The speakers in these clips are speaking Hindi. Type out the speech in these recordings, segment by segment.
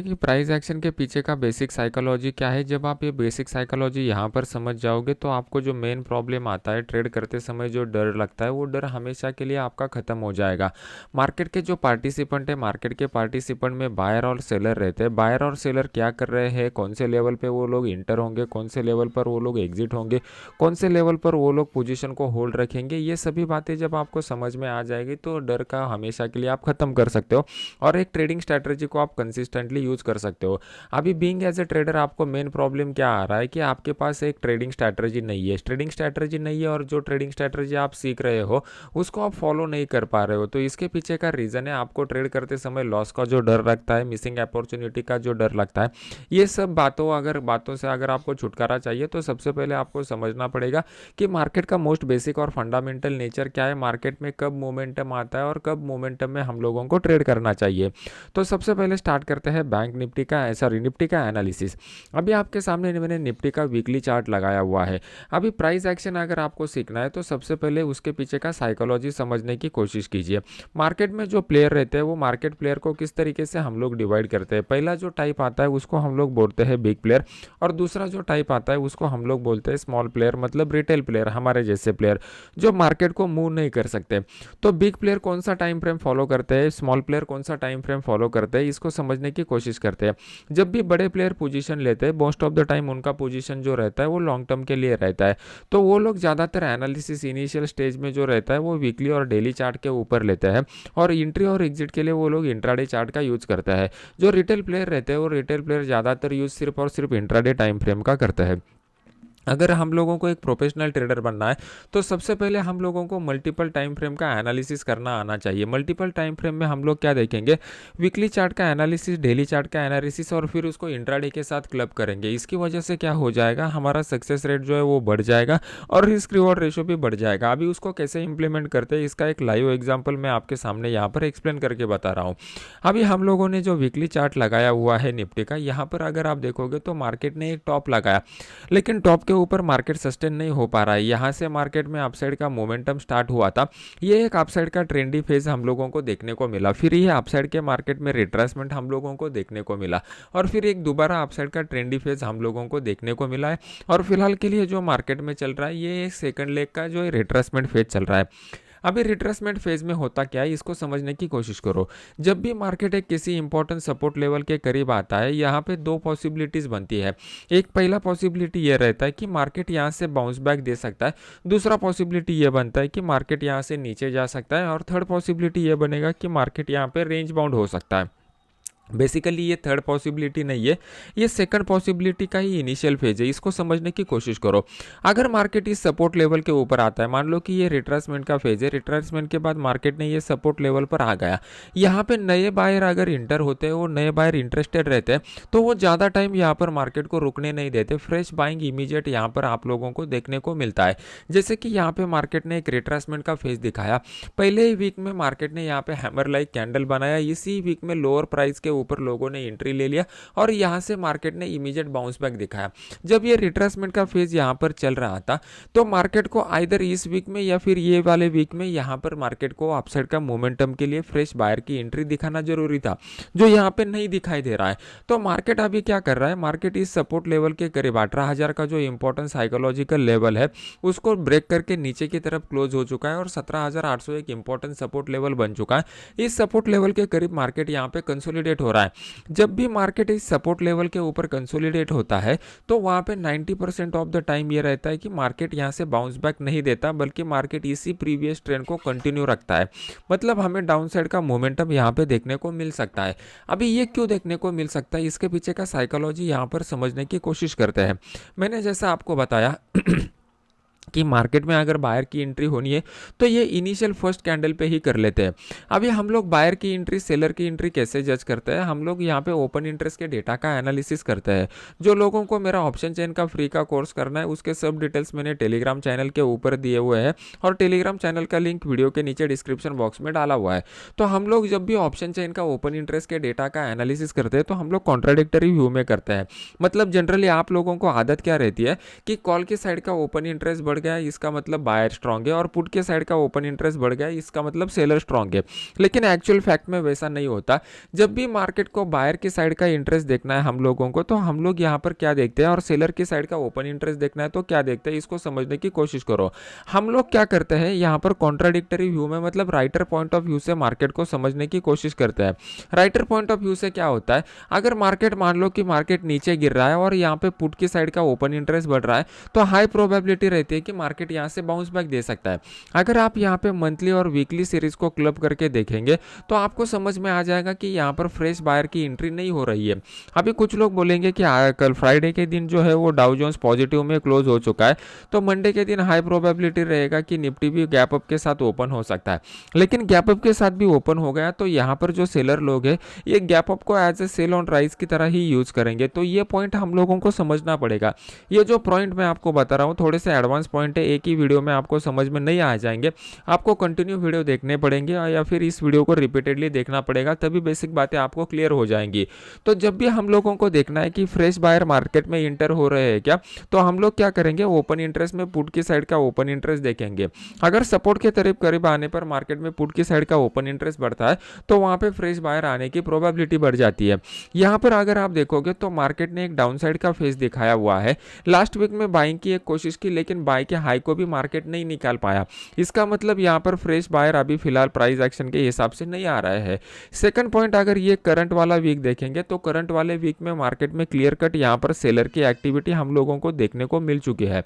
कि प्राइस एक्शन के पीछे का बेसिक साइकोलॉजी क्या है। जब आप ये बेसिक साइकोलॉजी यहाँ पर समझ जाओगे तो आपको जो मेन प्रॉब्लम आता है ट्रेड करते समय, जो डर लगता है, वो डर हमेशा के लिए आपका ख़त्म हो जाएगा। मार्केट के जो पार्टिसिपेंट है, मार्केट के पार्टिसिपेंट में बायर और सेलर रहते हैं। बायर और सेलर क्या कर रहे हैं, कौन से लेवल पे वो लोग इंटर होंगे, कौन से लेवल पर वो लोग एग्जिट होंगे, कौन से लेवल पर वो लोग पोजीशन को होल्ड रखेंगे, ये सभी बातें जब आपको समझ में आ जाएगी तो डर का हमेशा के लिए आप ख़त्म कर सकते हो और एक ट्रेडिंग स्ट्रैटेजी को आप कंसिस्टेंटली यूज़ कर सकते हो। अभी बीइंग एज ए ट्रेडर आपको मेन प्रॉब्लम क्या आ रहा है कि आपके पास एक ट्रेडिंग स्ट्रैटेजी नहीं है। ट्रेडिंग स्ट्रैटेजी नहीं है और जो ट्रेडिंग स्ट्रैटेजी आप सीख रहे हो उसको आप फॉलो नहीं कर पा रहे हो। तो इसके पीछे का रीज़न है आपको ट्रेड करते समय लॉस का जो डर लगता है, मिसिंग अपॉर्चुनिटी का जो डर लगता है। ये सब बातों से अगर आपको छुटकारा चाहिए तो सबसे पहले आपको समझना पड़ेगा कि मार्केट का मोस्ट बेसिक और फंडामेंटल नेचर क्या है, मार्केट में कब मोमेंटम आता है और कब मोमेंटम में हम लोगों को ट्रेड करना चाहिए। तो सबसे पहले स्टार्ट करते हैं बैंक निफ्टी का एनालिसिस। अभी आपके सामने मैंने निफ्टी का वीकली चार्ट लगाया हुआ है। अभी प्राइस एक्शन अगर आपको सीखना है तो सबसे पहले उसके पीछे का साइकोलॉजी समझने की कोशिश कीजिए। मार्केट में जो प्लेयर रहते हैं वो मार्केट प्लेयर को किस तरीके से हम लोग डिवाइड करते हैं। पहला जो टाइप आता है उसको हम लोग बोलते हैं बिग प्लेयर और दूसरा जो टाइप आता है उसको हम लोग बोलते हैं स्मॉल प्लेयर, मतलब रिटेल प्लेयर, हमारे जैसे प्लेयर जो मार्केट को मूव नहीं कर सकते। तो बिग प्लेयर कौन सा टाइम फ्रेम फॉलो करते हैं, स्मॉल प्लेयर कौन सा टाइम फ्रेम फॉलो करते हैं, इसको समझने की कोशिश करते हैं। जब भी बड़े प्लेयर पोजीशन लेते हैं मोस्ट ऑफ द टाइम उनका पोजीशन जो रहता है वो लॉन्ग टर्म के लिए रहता है। तो वो लोग ज़्यादातर एनालिसिस इनिशियल स्टेज में जो रहता है वो वीकली और डेली चार्ट के ऊपर लेते हैं और एंट्री और एग्जिट के लिए वो लोग इंट्राडे चार्ट का यूज़ करता है। जो रिटेल प्लेयर रहते हैं वो रिटेल प्लेयर ज़्यादातर यूज़ सिर्फ और सिर्फ इंट्राडे टाइम फ्रेम का करता है। अगर हम लोगों को एक प्रोफेशनल ट्रेडर बनना है तो सबसे पहले हम लोगों को मल्टीपल टाइम फ्रेम का एनालिसिस करना आना चाहिए। मल्टीपल टाइम फ्रेम में हम लोग क्या देखेंगे, वीकली चार्ट का एनालिसिस, डेली चार्ट का एनालिसिस और फिर उसको इंट्राडे के साथ क्लब करेंगे। इसकी वजह से क्या हो जाएगा, हमारा सक्सेस रेट जो है वो बढ़ जाएगा और रिस्क रिवॉर्ड रेशो भी बढ़ जाएगा। अभी उसको कैसे इंप्लीमेंट करते हैं इसका एक लाइव एग्जाम्पल मैं आपके सामने यहाँ पर एक्सप्लेन करके बता रहा हूँ। अभी हम लोगों ने जो वीकली चार्ट लगाया हुआ है निफ्टी का, यहाँ पर अगर आप देखोगे तो मार्केट ने एक टॉप लगाया लेकिन टॉप के ऊपर मार्केट सस्टेन नहीं हो पा रहा है। यहाँ से मार्केट में अपसाइड का मोमेंटम स्टार्ट हुआ था, ये एक अपसाइड का ट्रेंडी फेज हम लोगों को देखने को मिला, फिर ये अपसाइड के मार्केट में रिट्रेसमेंट हम लोगों को देखने को मिला और फिर एक दोबारा अपसाइड का ट्रेंडी फेज हम लोगों को देखने को मिला है। और फिलहाल के लिए जो मार्केट में चल रहा है ये एक सेकंड लेग का जो रिट्रेसमेंट फेज चल रहा है। अभी रिट्रेसमेंट फेज में होता क्या है इसको समझने की कोशिश करो। जब भी मार्केट एक किसी इंपॉर्टेंट सपोर्ट लेवल के करीब आता है, यहाँ पे दो पॉसिबिलिटीज बनती है। एक पहला पॉसिबिलिटी ये रहता है कि मार्केट यहाँ से बाउंस बैक दे सकता है, दूसरा पॉसिबिलिटी ये बनता है कि मार्केट यहाँ से नीचे जा सकता है और थर्ड पॉसिबिलिटी ये बनेगा कि मार्केट यहाँ पे रेंज बाउंड हो सकता है। बेसिकली ये थर्ड पॉसिबिलिटी नहीं है, ये सेकंड पॉसिबिलिटी का ही इनिशियल फेज है, इसको समझने की कोशिश करो। अगर मार्केट इस सपोर्ट लेवल के ऊपर आता है, मान लो कि ये रिट्रेसमेंट का फेज है, रिट्रेसमेंट के बाद मार्केट ने ये सपोर्ट लेवल पर आ गया, यहाँ पे नए बायर अगर इंटर होते हैं, वो नए बायर इंटरेस्टेड रहते हैं तो वो ज़्यादा टाइम यहाँ पर मार्केट को रुकने नहीं देते, फ्रेश बाइंग इमीडिएट यहाँ पर आप लोगों को देखने को मिलता है। जैसे कि यहाँ पे मार्केट ने एक रिट्रेसमेंट का फेज दिखाया, पहले ही वीक में मार्केट ने यहाँ पे हैमर लाइक कैंडल बनाया, इसी वीक में लोअर प्राइस के ऊपर लोगों ने एंट्री ले लिया और यहां से मार्केट ने इमीडिएट बाउंस बैक दिखाया। जब ये रिट्रेसमेंट का फेज यहां पर चल रहा था तो मार्केट को आइदर इस वीक में या फिर ये वाले वीक में यहां पर मार्केट को अपसाइड का मोमेंटम के लिए फ्रेश बायर की एंट्री दिखाना जरूरी था, जो यहां पे नहीं दिखाई दे रहा है। तो मार्केट अभी क्या कर रहा है, मार्केट इस सपोर्ट लेवल के करीब 18,000 का जो इंपॉर्टेंट साइकोलॉजिकल लेवल है उसको ब्रेक करके नीचे की तरफ क्लोज हो चुका है और 17,800 एक इंपॉर्टेंट सपोर्ट लेवल बन चुका है। इस सपोर्ट लेवल के करीब मार्केट यहाँ पे कंसोलिडेट हो रहा है। जब भी मार्केट इस सपोर्ट लेवल के ऊपर कंसोलिडेट होता है तो वहां पे 90% ऑफ द टाइम ये रहता है कि मार्केट यहां से बाउंस बैक नहीं देता, बल्कि मार्केट इसी प्रीवियस ट्रेंड को कंटिन्यू रखता है। मतलब हमें डाउन साइड का मोमेंटम यहाँ पे देखने को मिल सकता है। अभी ये क्यों देखने को मिल सकता है, इसके पीछे का साइकोलॉजी यहाँ पर समझने की कोशिश करते हैं। मैंने जैसा आपको बताया कि मार्केट में अगर बायर की एंट्री होनी है तो ये इनिशियल फर्स्ट कैंडल पे ही कर लेते हैं। अभी हम लोग बायर की एंट्री, सेलर की एंट्री कैसे जज करते हैं, हम लोग यहाँ पे ओपन इंटरेस्ट के डेटा का एनालिसिस करते हैं। जो लोगों को मेरा ऑप्शन चेन का फ्री का कोर्स करना है उसके सब डिटेल्स मैंने टेलीग्राम चैनल के ऊपर दिए हुए हैं और टेलीग्राम चैनल का लिंक वीडियो के नीचे डिस्क्रिप्शन बॉक्स में डाला हुआ है। तो हम लोग जब भी ऑप्शन चेन का ओपन इंटरेस्ट के डेटा का एनालिसिस करते हैं तो हम लोग कॉन्ट्राडिक्टरी व्यू में करते हैं। मतलब जनरली आप लोगों को आदत क्या रहती है कि कॉल की साइड का ओपन इंटरेस्ट बढ़ गया इसका मतलब बायर स्ट्रांग है, और पुट के साइड का ओपन इंटरेस्ट बढ़ गया इसका मतलब सेलर स्ट्रांग है। लेकिन एक्चुअल फैक्ट में वैसा नहीं होता। जब भी मार्केट को बायर की साइड का इंटरेस्ट देखना है हम लोगों को, तो हम लोग यहाँ पर क्या देखते हैं, और सेलर की साइड का ओपन इंटरेस्ट देखना है तो क्या देखते हैं, इसको समझने की कोशिश करो। हम लोग क्या करते हैं यहाँ पर कॉन्ट्राडिक्टरी व्यू में, मतलब राइटर पॉइंट ऑफ व्यू से मार्केट को समझने की कोशिश करते हैं। राइटर पॉइंट ऑफ व्यू से क्या होता है, अगर मार्केट मान लो कि मार्केट नीचे गिर रहा है और यहाँ पे पुट की साइड का ओपन इंटरेस्ट बढ़ रहा है, तो हाई प्रोबेबिलिटी रहती है कि मार्केट यहाँ से बाउंस बैक दे सकता है। अगर आप यहाँ पे मंथली और वीकली सीरीज को क्लब करके देखेंगे तो आपको समझ में आ जाएगा कि यहाँ पर फ्रेश बायर की एंट्री नहीं हो रही है। अभी कुछ लोग बोलेंगे कि कल फ्राइडे के दिन जो है वो डाउ जोन्स पॉजिटिव में क्लोज हो चुका है, तो मंडे के दिन हाई प्रोबेबिलिटी रहेगा कि निफ्टी भी गैप अप के साथ ओपन हो सकता है। लेकिन गैप अप के साथ भी ओपन हो गया तो यहाँ पर जो सेलर लोग हैं ये गैप अप को as a sell on rise की तरह ही यूज करेंगे। तो ये पॉइंट हम लोगों को समझना पड़ेगा। ये जो पॉइंट मैं आपको बता रहा हूँ थोड़े से एडवांस पॉइंट है, एक ही वीडियो में आपको समझ में नहीं आ जाएंगे, आपको कंटिन्यू वीडियो देखने पड़ेंगे या फिर इस वीडियो को रिपीटेडली देखना पड़ेगा, तभी बेसिक बातें आपको क्लियर हो जाएंगी। तो जब भी हम लोगों को देखना है कि फ्रेश बायर मार्केट में इंटर हो रहे हैं क्या, तो हम लोग क्या करेंगे, ओपन इंटरेस्ट में पुट की साइड का ओपन इंटरेस्ट देखेंगे। अगर सपोर्ट के करीब आने पर मार्केट में पुट की साइड का ओपन इंटरेस्ट बढ़ता है तो वहां पे फ्रेश बायर आने की प्रोबेबिलिटी बढ़ जाती है। यहाँ पर अगर आप देखोगे तो मार्केट ने एक डाउन साइड का फेस दिखाया हुआ है। लास्ट वीक में बाइंग की एक कोशिश की, लेकिन बाय के हाई को भी मार्केट नहीं निकाल पाया। इसका मतलब यहाँ पर फ्रेश बायर अभी फिलहाल प्राइस एक्शन के हिसाब से नहीं आ रहा है। सेकंड पॉइंट, अगर ये करंट वाला वीक देखेंगे तो करंट वाले वीक में मार्केट में क्लियर कट यहाँ पर सेलर की एक्टिविटी हम लोगों को देखने को मिल चुकी है।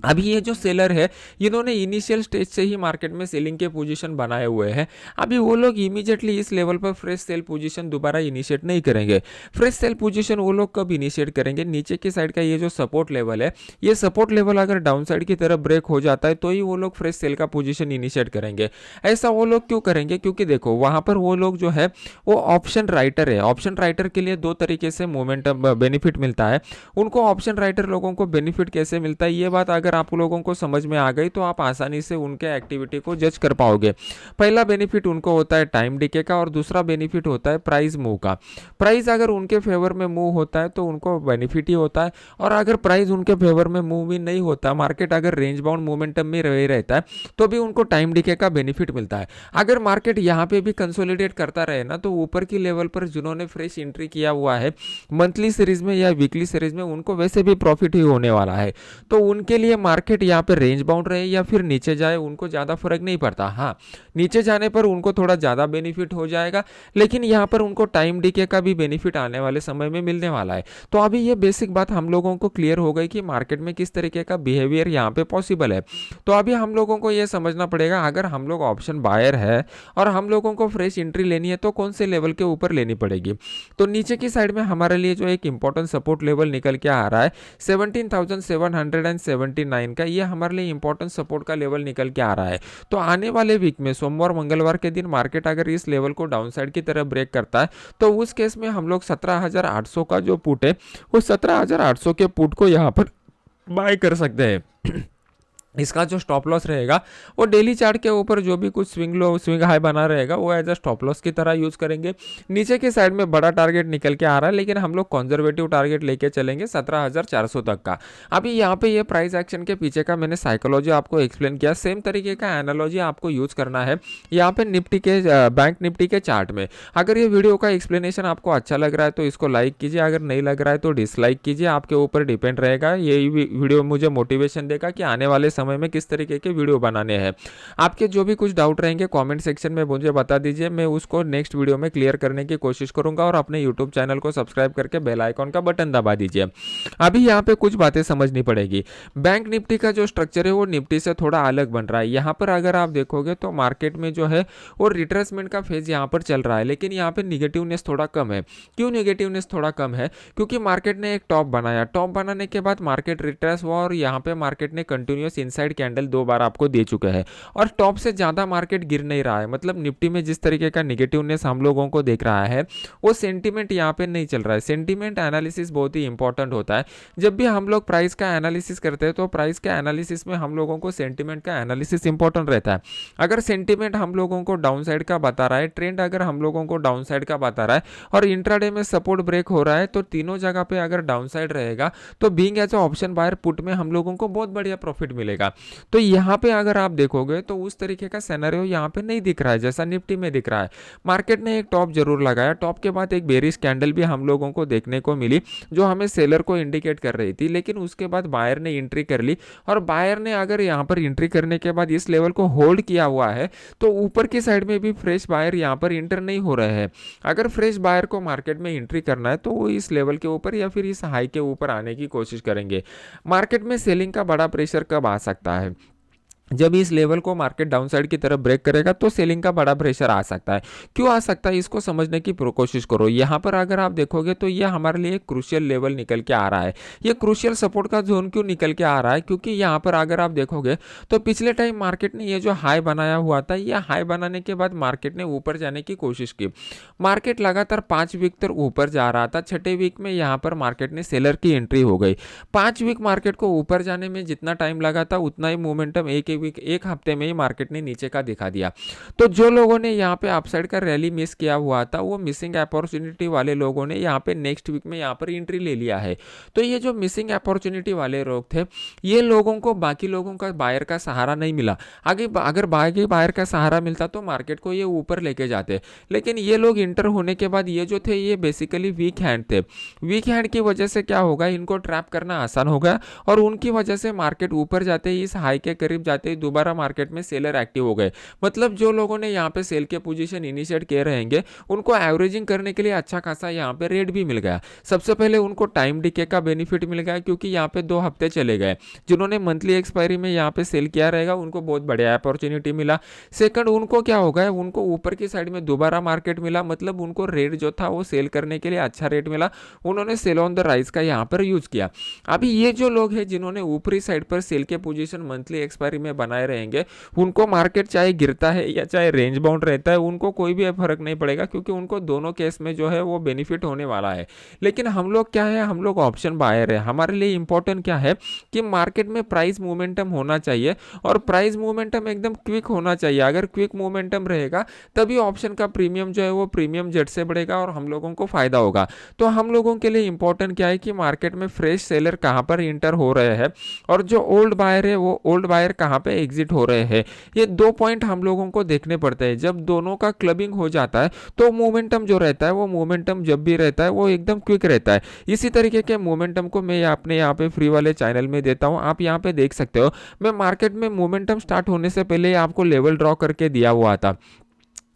अभी ये जो सेलर है इन्होंने इनिशियल स्टेज से ही मार्केट में सेलिंग के पोजीशन बनाए हुए हैं। अभी वो लोग इमीडिएटली इस लेवल पर फ्रेश सेल पोजीशन दोबारा इनिशिएट नहीं करेंगे। फ्रेश सेल पोजीशन वो लोग कब इनिशिएट करेंगे, नीचे की साइड का ये जो सपोर्ट लेवल है, ये सपोर्ट लेवल अगर डाउन साइड की तरफ ब्रेक हो जाता है तो ही वो लोग फ्रेश सेल का पोजीशन इनिशिएट करेंगे। ऐसा वो लोग क्यों करेंगे, क्योंकि देखो वहां पर वो लोग जो है वो ऑप्शन राइटर है। ऑप्शन राइटर के लिए दो तरीके से मोमेंटम बेनिफिट मिलता है। उनको ऑप्शन राइटर लोगों को बेनिफिट कैसे मिलता है, ये बात अगर आप लोगों को समझ में आ गई तो आप आसानी से उनके एक्टिविटी को जज कर पाओगे। पहला बेनिफिट उनको होता है टाइम डिके का, और दूसरा बेनिफिट होता है प्राइस मूव का। प्राइस अगर उनके फेवर में मूव होता है तो उनको बेनिफिट ही होता है, और अगर प्राइस उनके फेवर में मूव ही नहीं होता, मार्केट अगर रेंज बाउंड मोमेंटम में रह रहता है तो भी उनको टाइम डिके का बेनिफिट मिलता है। अगर मार्केट यहाँ पे भी कंसोलिडेट करता रहे ना, तो ऊपर की लेवल पर जिन्होंने फ्रेश एंट्री किया हुआ है मंथली सीरीज में या वीकली सीरीज में, उनको वैसे भी प्रॉफिट ही होने वाला है। तो उनके लिए मार्केट यहाँ पे रेंज बाउंड रहे या फिर नीचे जाए उनको ज़्यादा फर्क नहीं पड़ता। हाँ, नीचे जाने पर उनको थोड़ा ज़्यादा बेनिफिट हो जाएगा, लेकिन यहाँ पर उनको टाइम डीके का भी बेनिफिट आने वाले समय में मिलने वाला है। तो अभी ये बेसिक बात हम लोगों को क्लियर हो गई कि मार्केट में किस तरीके का बिहेवियर यहाँ पे पॉसिबल है। तो अभी हम लोगों को ये समझना पड़ेगा, अगर हम लोग ऑप्शन बायर है और हम लोगों को फ्रेश एंट्री लेनी है तो कौन से लेवल के ऊपर लेनी पड़ेगी। तो नीचे की साइड में हमारे लिए जो एक इंपॉर्टेंट सपोर्ट लेवल निकल के आ रहा है 17,779 का, ये हमारे लिए इंपॉर्टेंट सपोर्ट का लेवल निकल के आ रहा है। तो आने वाले वीक में सोमवार मंगलवार के दिन मार्केट अगर इस लेवल को डाउन साइड की तरफ ब्रेक करता है तो उस केस में हम लोग 17,800 का जो पुट है वो 17,800 के पुट को यहाँ पर बाय कर सकते हैं। इसका जो स्टॉप लॉस रहेगा वो डेली चार्ट के ऊपर जो भी कुछ स्विंग हाई बना रहेगा वो एज अ स्टॉप लॉस की तरह यूज करेंगे। नीचे की साइड में बड़ा टारगेट निकल के आ रहा है, लेकिन हम लोग कंजर्वेटिव टारगेट लेके चलेंगे 17,400 तक का। अभी यहाँ पे ये प्राइस एक्शन के पीछे का मैंने साइकोलॉजी आपको एक्सप्लेन किया, सेम तरीके का एनालॉजी आपको यूज करना है यहाँ पे निफ्टी के बैंक निफ्टी के चार्ट में। अगर ये वीडियो का एक्सप्लेनेशन आपको अच्छा लग रहा है तो इसको लाइक कीजिए, अगर नहीं लग रहा है तो डिसलाइक कीजिए, आपके ऊपर डिपेंड रहेगा। ये वीडियो मुझे मोटिवेशन देगा कि आने वाले समय में किस तरीके के वीडियो बनाने हैं। आपके जो भी कुछ डाउट रहेंगे कमेंट सेक्शन में मुझे बता दीजिए, मैं उसको नेक्स्ट वीडियो में क्लियर करने की कोशिश करूंगा। और अपने यूट्यूब चैनल को सब्सक्राइब करके बेल आइकॉन का बटन दबा दीजिए। अभी यहाँ पे कुछ बातें समझनी पड़ेगी। बैंक निफ्टी का जो स्ट्रक्चर है वो निफ्टी से थोड़ा अलग बन रहा है। यहाँ पर अगर आप देखोगे तो मार्केट में जो है वो रिट्रेसमेंट का फेज यहाँ पर चल रहा है, लेकिन यहाँ पे निगेटिवनेस थोड़ा कम है। क्यों निगेटिवनेस थोड़ा कम है, क्योंकि मार्केट ने एक टॉप बनाया, टॉप बनाने के बाद मार्केट रिट्रेस हुआ और यहाँ पे मार्केट ने कंटिन्यूअस इनसाइड कैंडल 2 बार आपको दे चुका है और टॉप से ज़्यादा मार्केट गिर नहीं रहा है। मतलब निफ्टी में जिस तरीके का नेगेटिवनेस हम लोगों को देख रहा है वो सेंटीमेंट यहाँ पे नहीं चल रहा है। सेंटीमेंट एनालिसिस बहुत ही इंपॉर्टेंट होता है। जब भी हम लोग प्राइस का एनालिसिस करते हैं तो प्राइस के एनालिसिस में हम लोगों को सेंटीमेंट का एनालिसिस इंपॉर्टेंट रहता है। अगर सेंटीमेंट हम लोगों को डाउन साइड का बता रहा है, ट्रेंड अगर हम लोगों को डाउन साइड का बता रहा है और इंट्राडे में सपोर्ट ब्रेक हो रहा है, तो तीनों जगह पे अगर डाउन साइड रहेगा तो being as option buyer put में हम लोगों को बहुत बढ़िया प्रॉफिट मिलेगा। तो यहाँ पे अगर आप देखोगे तो उस तरीके का सिनेरियो यहाँ पे नहीं दिख रहा है जैसा निफ्टी में दिख रहा है। मार्केट ने एक टॉप जरूर लगाया, टॉप के बाद एक बेरिश कैंडल भी हम लोगों को देखने को मिली जो हमें सेलर को इंडिकेट कर रही थी, लेकिन उसके बाद बायर ने एंट्री कर ली और बायर ने अगर यहाँ पर एंट्री करने के बाद इस लेवल को होल्ड किया हुआ है तो ऊपर की साइड में भी फ्रेश बायर यहाँ पर इंटर नहीं हो रहे हैं। अगर फ्रेश बायर को मार्केट में एंट्री करना है तो वो इस लेवल के ऊपर या फिर इस हाई के ऊपर आने की कोशिश करेंगे। मार्केट में सेलिंग का बड़ा प्रेशर कब आ सकता है? जब इस लेवल को मार्केट डाउन साइड की तरफ ब्रेक करेगा तो सेलिंग का बड़ा प्रेशर आ सकता है। क्यों आ सकता है इसको समझने की कोशिश करो। यहाँ पर अगर आप देखोगे तो ये हमारे लिए एक क्रूशियल लेवल निकल के आ रहा है। ये क्रूशियल सपोर्ट का जोन क्यों निकल के आ रहा है? क्योंकि यहाँ पर अगर आप देखोगे तो पिछले टाइम मार्केट ने ये जो हाई बनाया हुआ था, ये हाई बनाने के बाद मार्केट ने ऊपर जाने की कोशिश की। मार्केट लगातार 5 वीक तक ऊपर जा रहा था। छठे वीक में यहाँ पर मार्केट ने सेलर की एंट्री हो गई। 5 वीक मार्केट को ऊपर जाने में जितना टाइम लगा था उतना ही मोमेंटम एक हफ्ते में ही मार्केट ने नीचे का दिखा दिया। तो जो लोगों ने यहाँ पे अपसाइड का रैली मिस किया हुआ था वो मिसिंग अपॉर्चुनिटी वाले लोगों ने यहाँ पे नेक्स्ट वीक में यहाँ पर एंट्री ले लिया है। तो ये जो मिसिंग अपॉर्चुनिटी वाले लोग थे ये लोगों को बाकी लोगों का बायर का सहारा नहीं मिला। आगे अगर बाकी बायर का सहारा मिलता तो मार्केट को ये ऊपर लेके जाते, लेकिन ये लोग इंटर होने के बाद ये जो थे ये बेसिकली वीक हैंड थे। वीक हैंड की वजह से क्या होगा, इनको ट्रैप करना आसान हो गया और उनकी वजह से मार्केट ऊपर जाते ही इस हाई के करीब जाते ही दोबारा मार्केट में सेलर एक्टिव हो गए। मतलब जो लोगों ने यहाँ पे सेल के पोजीशन इनिशिएट किए रहेंगे उनको एवरेजिंग करने के लिए अच्छा खासा यहाँ पे रेट भी मिल गया। सबसे पहले उनको टाइम डिके का बेनिफिट मिल गया क्योंकि यहाँ पे 2 हफ्ते चले गए। जिन्होंने मंथली एक्सपायरी में यहाँ पे सेल किया रहेगा उनको बहुत बढ़िया अपॉर्चुनिटी मिला। सेकंड, उनको क्या हो गया, उनको ऊपर की साइड में दोबारा मार्केट मिला, मतलब उनको रेट जो था वो सेल करने के लिए अच्छा रेट मिला। उन्होंने सेल ऑन द राइज का यहाँ पर यूज किया। अभी ये जो लोग हैं जिन्होंने ऊपरी साइड पर सेल के पोजीशन मंथली एक्सपायरी में बनाए रहेंगे उनको मार्केट चाहे गिरता है या चाहे रेंज बाउंड रहता है उनको कोई भी फर्क नहीं पड़ेगा क्योंकि उनको दोनों केस में जो है वो बेनिफिट होने वाला है। लेकिन हम लोग क्या है, हम लोग ऑप्शन बायर है। हमारे लिए इंपॉर्टेंट क्या है कि मार्केट में प्राइस मोमेंटम होना चाहिए और प्राइस मोमेंटम एकदम क्विक होना चाहिए। अगर क्विक मोमेंटम रहेगा तभी ऑप्शन का प्रीमियम जो है वो प्रीमियम जेट से बढ़ेगा और हम लोगों को फायदा होगा। तो हम लोगों के लिए इंपॉर्टेंट क्या है कि मार्केट में फ्रेश सेलर कहाँ पर इंटर हो रहे हैं और जो ओल्ड बायर है वो ओल्ड बायर कहाँ पे एग्जिट हो रहे हैं। ये 2 पॉइंट हम लोगों को देखने पड़ते हैं। जब दोनों का क्लबिंग हो जाता है तो मोमेंटम जो रहता है वो मोमेंटम जब भी रहता है वो एकदम क्विक रहता है। इसी तरीके के मोमेंटम को मैं अपने यहाँ पे फ्री वाले चैनल में देता हूँ। आप यहाँ पे देख सकते हो मैं मार्केट में मोमेंटम स्टार्ट होने से पहले आपको लेवल ड्रॉ करके दिया हुआ था।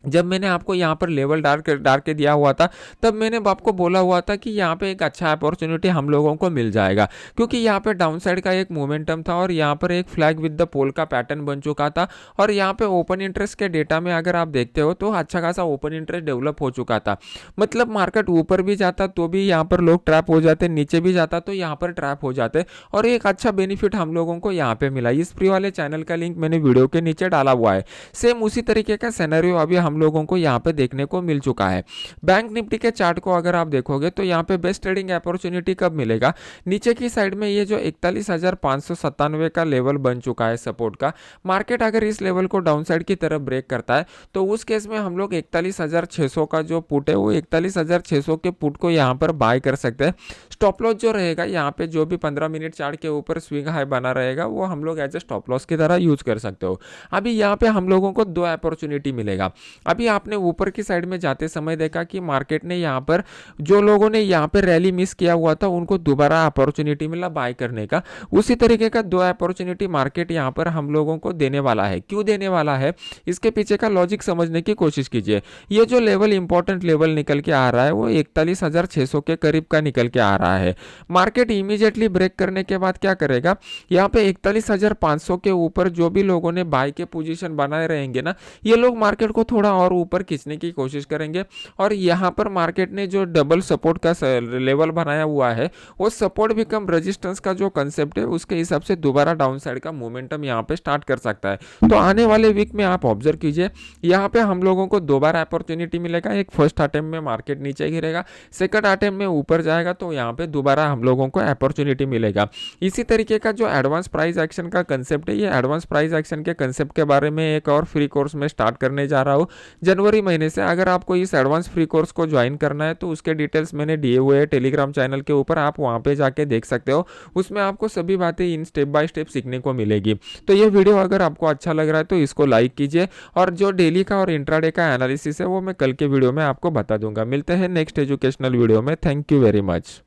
जब मैंने आपको यहाँ पर लेवल डाल के दिया हुआ था तब मैंने आपको बोला हुआ था कि यहाँ पे एक अच्छा अपॉर्चुनिटी हम लोगों को मिल जाएगा क्योंकि यहाँ पे डाउन साइड का एक मोमेंटम था और यहाँ पर एक फ्लैग विद द पोल का पैटर्न बन चुका था और यहाँ पे ओपन इंटरेस्ट के डेटा में अगर आप देखते हो तो अच्छा खासा ओपन इंटरेस्ट डेवलप हो चुका था। मतलब मार्केट ऊपर भी जाता तो भी यहाँ पर लोग ट्रैप हो जाते, नीचे भी जाता तो यहाँ पर ट्रैप हो जाते और एक अच्छा बेनिफिट हम लोगों को यहाँ पे मिला। इस फ्री वाले चैनल का लिंक मैंने वीडियो के नीचे डाला हुआ है। सेम उसी तरीके का सिनेरियो अभी हम लोगों को यहाँ पे देखने को मिल चुका है। बैंक निफ्टी के चार्ट को अगर आप देखोगे तो यहाँ पे बेस्ट ट्रेडिंग अपॉर्चुनिटी कब मिलेगा, नीचे की साइड में ये जो 41,597 का लेवल बन चुका है सपोर्ट का। मार्केट अगर इस लेवल को डाउन साइड की तरफ ब्रेक करता है तो उस केस में हम लोग 41,600 का जो पुट है वो 41,600 के पुट को यहाँ पर बाय कर सकते हैं। स्टॉप लॉस जो रहेगा यहाँ पे जो भी 15 मिनट चार्ट के ऊपर स्विंग हाई बना रहेगा वो हम लोग एज ए स्टॉप लॉस की तरह यूज कर सकते हो। अभी यहाँ पे हम लोगों को 2 अपॉर्चुनिटी मिलेगा। अभी आपने ऊपर की साइड में जाते समय देखा कि मार्केट ने यहाँ पर जो लोगों ने यहाँ पे रैली मिस किया हुआ था उनको दोबारा अपॉर्चुनिटी मिला बाय करने का। उसी तरीके का 2 अपॉर्चुनिटी मार्केट यहाँ पर हम लोगों को देने वाला है। क्यों देने वाला है, इसके पीछे का लॉजिक समझने की कोशिश कीजिए। ये जो लेवल इंपॉर्टेंट लेवल निकल के आ रहा है वो 41,600 के करीब का निकल के आ रहा है। मार्केट इमीडिएटली ब्रेक करने के बाद क्या करेगा, यहाँ पे 41,500 के ऊपर जो भी लोगों ने बाय के पोजीशन बनाए रहेंगे ना, ये लोग मार्केट को थोड़ा थोड़ा और ऊपर खींचने की कोशिश करेंगे। और यहाँ पर मार्केट ने जो डबल सपोर्ट का लेवल बनाया हुआ है, वो सपोर्ट बिकम रेजिस्टेंस का जो कंसेप्ट है उसके हिसाब से दोबारा डाउन साइड का मोमेंटम यहाँ पे स्टार्ट कर सकता है। तो आने वाले वीक में आप ऑब्जर्व कीजिए, यहाँ पे हम लोगों को दोबारा अपॉर्चुनिटी मिलेगा। एक फर्स्ट अटेम्प्ट में मार्केट नीचे गिरेगा, सेकंड अटेम्प्ट में ऊपर जाएगा, तो यहाँ पे दोबारा हम लोगों को अपॉर्चुनिटी मिलेगा। इसी तरीके का जो एडवांस प्राइस एक्शन का कंसेप्ट है, ये एडवांस प्राइस एक्शन के कंसेप्ट के बारे में एक और फ्री कोर्स में स्टार्ट करने जा रहा हूँ जनवरी महीने से। अगर आपको इस एडवांस फ्री कोर्स को ज्वाइन करना है तो उसके डिटेल्स मैंने दिए हुए हैं टेलीग्राम चैनल के ऊपर, आप वहाँ पे जाके देख सकते हो। उसमें आपको सभी बातें इन स्टेप बाय स्टेप सीखने को मिलेगी। तो ये वीडियो अगर आपको अच्छा लग रहा है तो इसको लाइक कीजिए, और जो डेली का और इंट्राडे का एनालिसिस है वो मैं कल के वीडियो में आपको बता दूंगा। मिलते हैं नेक्स्ट एजुकेशनल वीडियो में। Thank you very much.